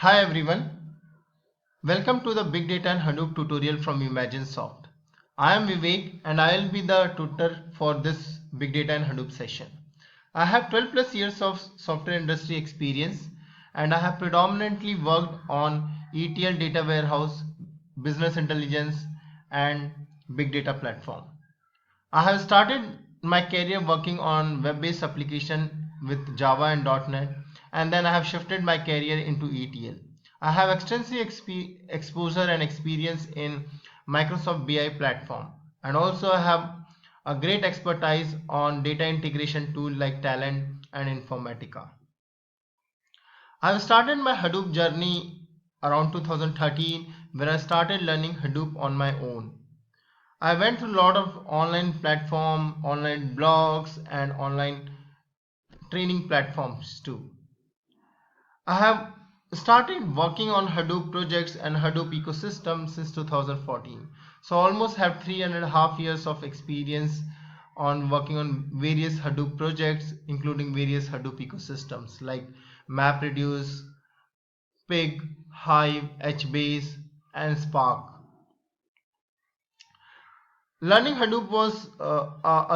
Hi everyone, welcome to the Big Data and Hadoop tutorial from Umagine Soft. I am Vivek and I will be the tutor for this Big Data and Hadoop session. I have 12 plus years of software industry experience and I have predominantly worked on ETL data warehouse, business intelligence and big data platform. I have started my career working on web-based application with Java and .NET, and then I have shifted my career into ETL. I have extensive exposure and experience in Microsoft BI platform, and also I have a great expertise on data integration tool like Talent and Informatica. I have started my Hadoop journey around 2013, where I started learning Hadoop on my own. I went through a lot of online platform, online blogs and online training platforms too. I have started working on Hadoop projects and Hadoop ecosystem since 2014. So I almost have 3.5 years of experience on working on various Hadoop projects, including various Hadoop ecosystems like MapReduce, Pig, Hive, HBase, and Spark. Learning Hadoop was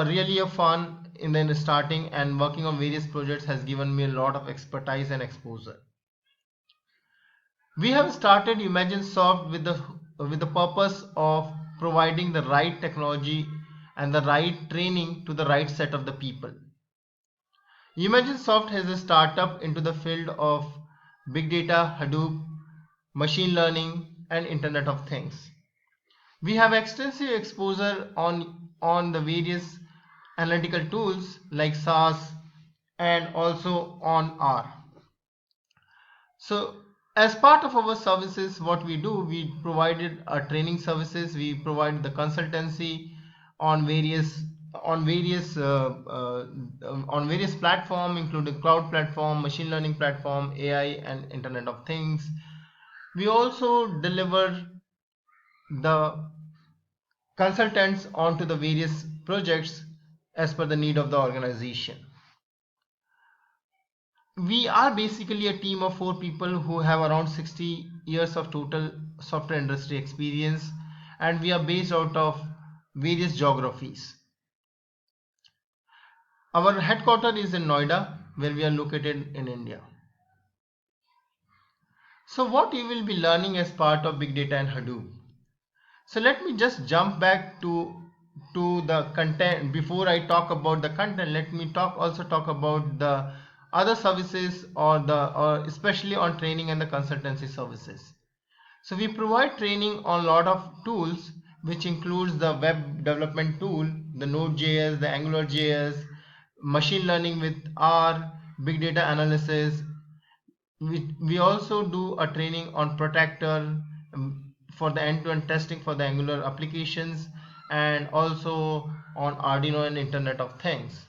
really a fun in the starting, and working on various projects has given me a lot of expertise and exposure. We have started Umagine Soft with the purpose of providing the right technology and the right training to the right set of the people. Umagine Soft has a startup into the field of big data, Hadoop, machine learning, and Internet of Things. We have extensive exposure on the various analytical tools like SAS and also on R. So as part of our services, what we do, we provided our training services, we provide the consultancy on various on various uh, uh, on various platform, including cloud platform, machine learning platform, AI, and Internet of Things. We also deliver the consultants onto the various projects as per the need of the organization. We are basically a team of 4 people who have around 60 years of total software industry experience, and we are based out of various geographies. Our headquarters is in Noida, where we are located in India. So what you will be learning as part of big data and Hadoop? So let me just jump back to the content. Before I talk about the content, let me talk about the other services, or especially on training and the consultancy services. So we provide training on a lot of tools, which includes the web development tool, the Node.js, the AngularJS, machine learning with R, big data analysis. We also do a training on Protector, for the end-to-end testing for the Angular applications, and also on Arduino and Internet of Things.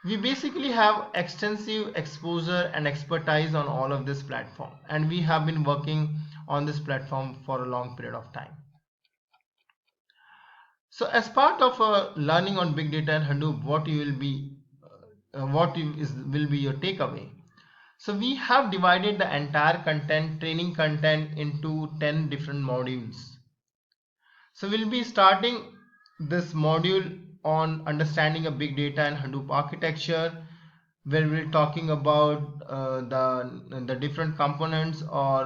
We basically have extensive exposure and expertise on all of this platform, and we have been working on this platform for a long period of time. So as part of learning on big data and Hadoop, will be your takeaway? So we have divided the entire training content into 10 different modules. So we'll be starting this module on understanding a big data and Hadoop architecture, where we're talking about the different components, or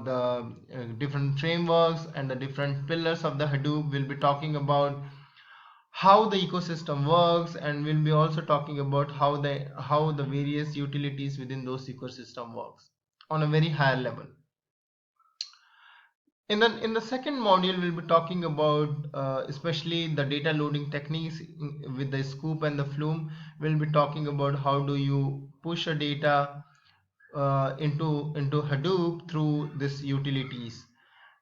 the different frameworks and the different pillars of the Hadoop. We'll be talking about how the ecosystem works, and we'll be also talking about how the various utilities within those ecosystem works on a very higher level. In the second module, we'll be talking about especially the data loading techniques with the scoop and the flume. We'll be talking about how do you push a data into Hadoop through these utilities,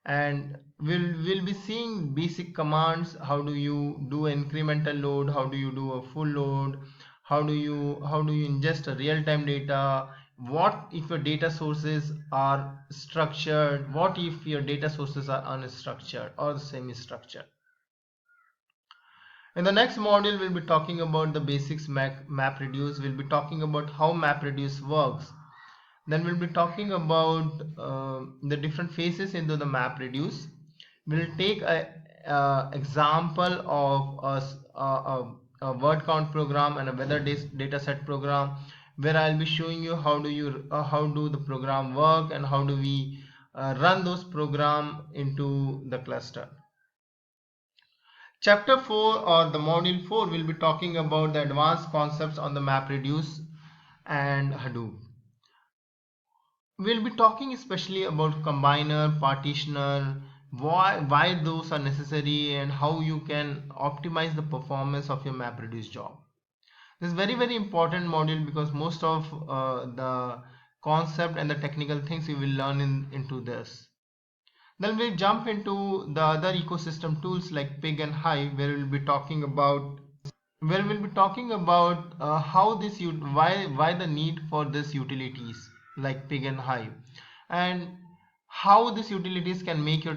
and we'll be seeing basic commands. How do you do incremental load? How do you do a full load? How do you ingest a real-time data? What if your data sources are structured? What if your data sources are unstructured or semi-structured? In the next module, we'll be talking about the basics MapReduce. We'll be talking about how MapReduce works. Then we'll be talking about the different phases into the map reduce. We'll take a example of a word count program and a weather data set program, where I'll be showing you how do the program work and how do we run those program into the cluster. Chapter 4 or the module 4 will be talking about the advanced concepts on the MapReduce and Hadoop. We'll be talking especially about combiner, partitioner, why those are necessary and how you can optimize the performance of your MapReduce job. This is very important module because most of the concept and the technical things you will learn into this. Then we'll jump into the other ecosystem tools like Pig and Hive, where we'll be talking about how this why the need for this utilities like Pig and Hive, and how these utilities can make your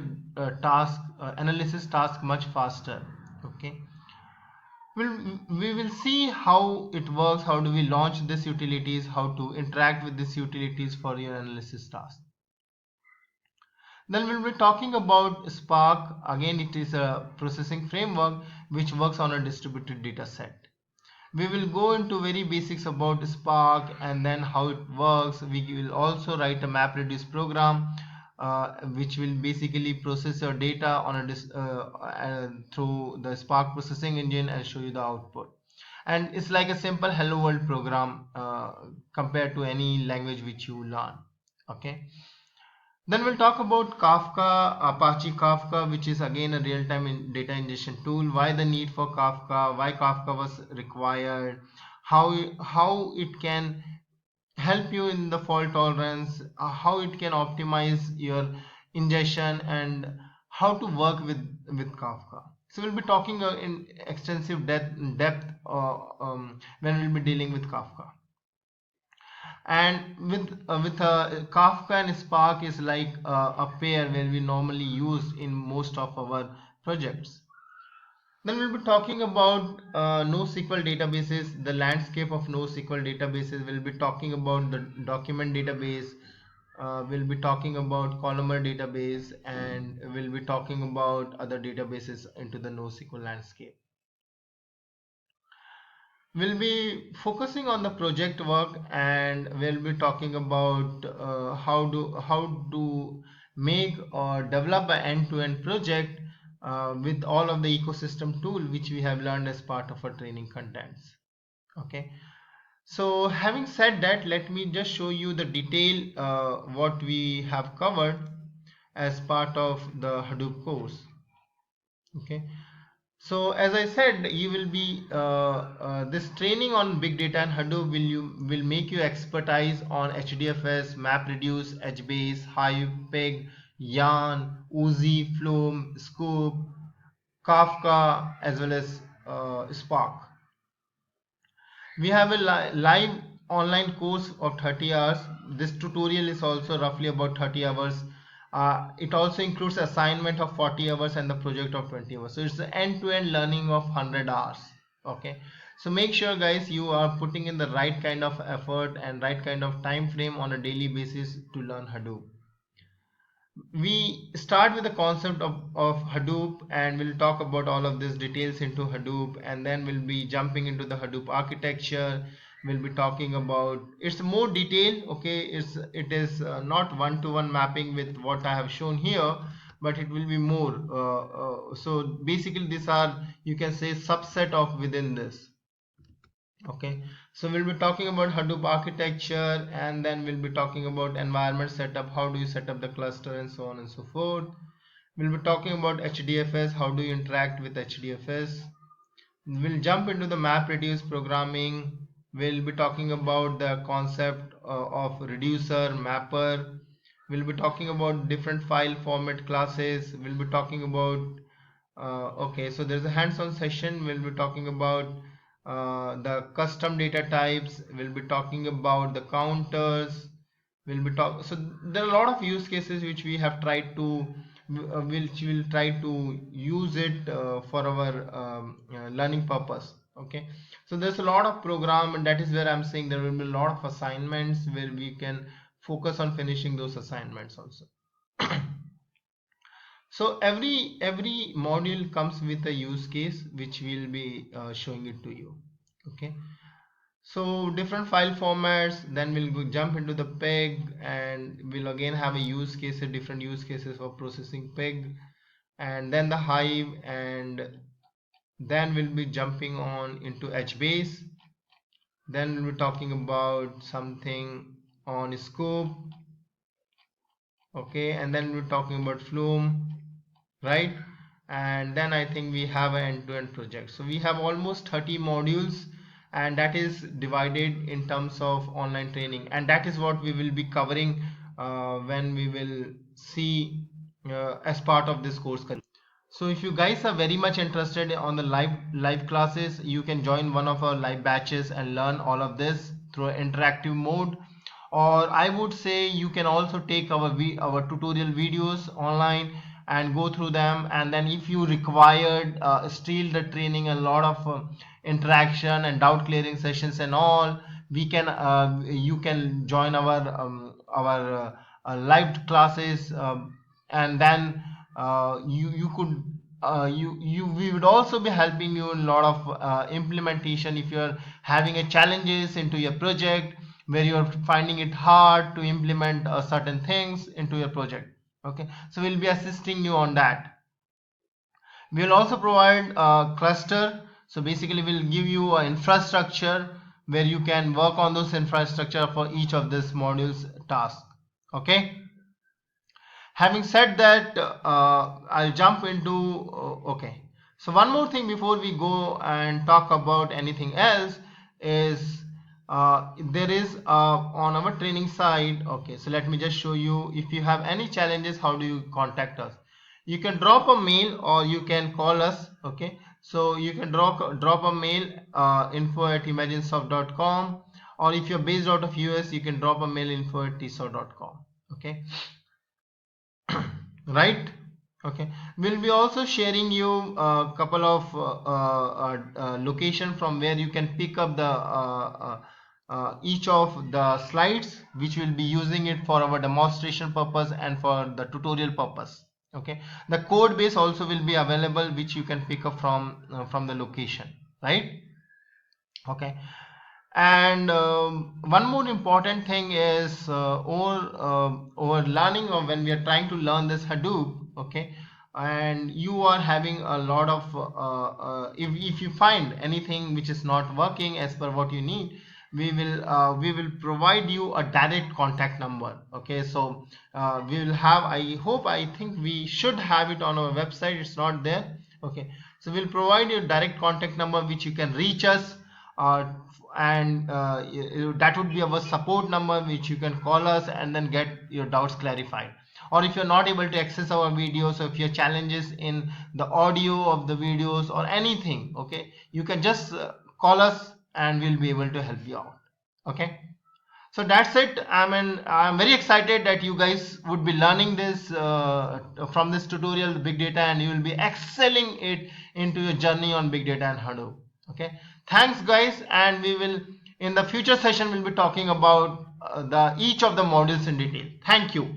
task analysis task much faster. Okay, we will see how it works, how do we launch these utilities, how to interact with these utilities for your analysis task. Then we'll be talking about Spark. Again, it is a processing framework which works on a distributed data set. We will go into very basics about Spark and then how it works. We will also write a MapReduce program which will basically process your data on through the Spark processing engine and show you the output. And it's like a simple hello world program compared to any language which you learn. Okay. Then we'll talk about Kafka, Apache Kafka, which is again a real-time data ingestion tool. Why the need for Kafka? Why Kafka was required? How it can help you in the fault tolerance? How it can optimize your ingestion and how to work with Kafka. So we'll be talking in extensive depth when we'll be dealing with Kafka. And with Kafka and Spark is like a pair where we normally use in most of our projects. Then we'll be talking about NoSQL databases, the landscape of NoSQL databases. We'll be talking about the document database. We'll be talking about columnar database, and we'll be talking about other databases into the NoSQL landscape. We'll be focusing on the project work, and we'll be talking about how to make or develop an end-to-end project with all of the ecosystem tool which we have learned as part of our training contents. Okay, so having said that, let me just show you the detail what we have covered as part of the Hadoop course. Okay, so as I said, you will be this training on big data and Hadoop will make you expertise on HDFS, MapReduce, HBase, Hive, Pig, Yarn, Uzi, Flume, Scoop, Kafka, as well as Spark. We have a live online course of 30 hours. This tutorial is also roughly about 30 hours. It also includes assignment of 40 hours and the project of 20 hours. So it's the end-to-end learning of 100 hours. Okay. So make sure guys you are putting in the right kind of effort and right kind of time frame on a daily basis to learn Hadoop. We start with the concept of Hadoop, and we'll talk about all of these details into Hadoop, and then we'll be jumping into the Hadoop architecture. We'll be talking about it's more detailed. Okay, it is not one-to-one mapping with what I have shown here, but it will be more so basically these are, you can say, subset of within this. Okay, so we'll be talking about Hadoop architecture, and then we'll be talking about environment setup, how do you set up the cluster, and so on and so forth. We'll be talking about HDFS, how do you interact with HDFS. We'll jump into the MapReduce programming. We'll be talking about the concept of reducer, mapper. We'll be talking about different file format classes. We'll be talking about okay, so there's a hands-on session. We'll be talking about the custom data types. We'll be talking about the counters. So there are a lot of use cases which we have tried to which will try to use it for our learning purpose. Okay, so there's a lot of program, and that is where I'm saying there will be a lot of assignments where we can focus on finishing those assignments also. So every module comes with a use case which will be showing it to you. Okay, so different file formats, then we'll jump into the peg, and we'll again have a use case, different use cases for processing peg, and then the hive, and then we'll be jumping on into HBase. Then we'll be talking about something on scope. Okay, and then we're talking about Flume, right? And then I think we have an end-to-end project. So we have almost 30 modules, and that is divided in terms of online training, and that is what we will be covering when we will see as part of this course. So if you guys are very much interested on the live classes, you can join one of our live batches and learn all of this through an interactive mode. Or I would say you can also take our tutorial videos online and go through them, and then if you required still the training, a lot of interaction and doubt clearing sessions and all, we can you can join our live classes, and then you could we would also be helping you in a lot of implementation if you're having a challenges into your project where you're finding it hard to implement certain things into your project. Okay, so we'll be assisting you on that. We will also provide a cluster, so basically we'll give you an infrastructure where you can work on those infrastructure for each of these modules task. Okay, having said that, I'll jump into okay, so one more thing before we go and talk about anything else is there is on our training side. Okay, so let me just show you. If you have any challenges, how do you contact us? You can drop a mail or you can call us. Okay, so you can drop a mail, info@imaginesoft.com, or if you're based out of US, you can drop a mail, info@tsoft.com. Okay, right? Okay, we'll be also sharing you a couple of location from where you can pick up the each of the slides, which will be using it for our demonstration purpose and for the tutorial purpose. Okay, the code base also will be available, which you can pick up from the location, right? Okay, and one more important thing is over learning, or when we are trying to learn this Hadoop. Okay, and you are having a lot of if you find anything which is not working as per what you need, we will provide you a direct contact number. Okay, so we will have, I think we should have it on our website, it's not there. Okay, so we'll provide you a direct contact number which you can reach us, and that would be our support number, which you can call us and then get your doubts clarified. Or if you're not able to access our videos, or if you have challenges in the audio of the videos or anything, okay, you can just call us and we'll be able to help you out. Okay, so that's it. I'm very excited that you guys would be learning this from this tutorial, big data, and you will be excelling it into your journey on big data and Hadoop. Okay, thanks guys, and we will in the future session we'll be talking about the each of the modules in detail. Thank you.